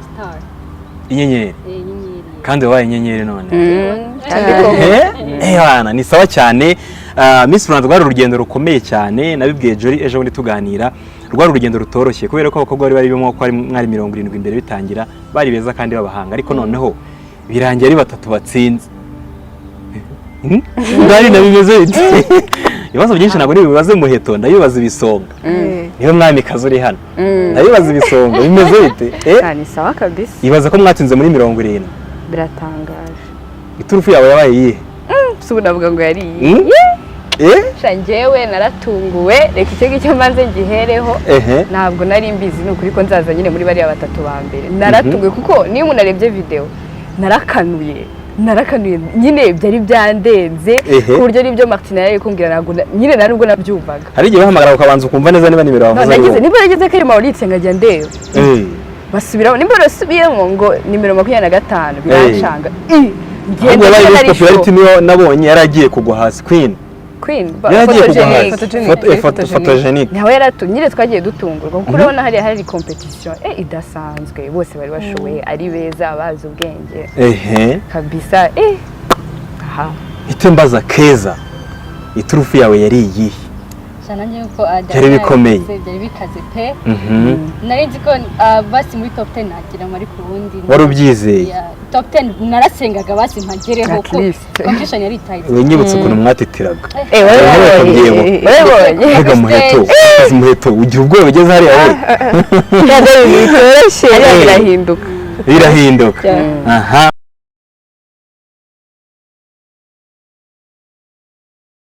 star inyenyeri inyenyeri kandi wabaye inyenyeri none kandi bana ni sawa cyane. Miss Rwanda rwari urugendo rukomeye cyane, nabibwiye Jolly ejo bundi tuganira, rwari urugendo rutoroshye kubera ko abakobwa bari barimo ko ari mwari 70 imbere bitangira bari beza kandi babahanga, ariko noneho birangiye ari batatu batsinze. Ngari nabimeze bite? Ibibazo byinshi ntabwo ni bibaze muheto, ndabibaza ibisonga. Niyo mwami kazi uri hano. Ndabibaza ibisonga bimeze bite? ni sawa kabisa. Ibaza ko mwatsinze muri 70. Biratangaje. Iturufu yawe yabaye iyihe? Subu navuga ngo yari shanjewe naratunguwe, reka icyo ngicyo manze ngihereho. Ntabwo nari mbizi nuko ko nzaza nyine muri bari batatu ba mbere. Naratunguwe kuko niyo umuntu arebye video narakanuye nyine byari byandenze ku buryo nibyo Martina yari kumbwira ntabwo nyine narubwo nabyumvaga. Hari igihe bahamagara ukabanza ukumva neza niba nimero wavuze. Nagize niba yageze ko ari Mauritius ngajya ndeba. Basubiraho nimba basubiyemo ngo nimero 25 birancanga. Ngende bari popularity niyo nabonye yaragiye kugwa hasi Queen photogenic. Nawe yaratunyire twagiye dutungurwa kuko urabona hari competition idasanzwe, bose bari bashoboye ari beza bazi ubwenge kabisa. Itembaza Keza, iturufu yawe yari iyihe? Nanjye ko byari bikomeye, byari bikaze pe. Nari nzi ko basi muri top 10 nagira muri ku wundi. Wari ubyizeye? Top 10 narasengaga basi mpagereho ko competition yari itaye. We nyibutse ukuntu mwatitiraga. Wewe muheto ugira ubwoba ugeze hariya we. Byari bitoroshye, birahinduka. Aha.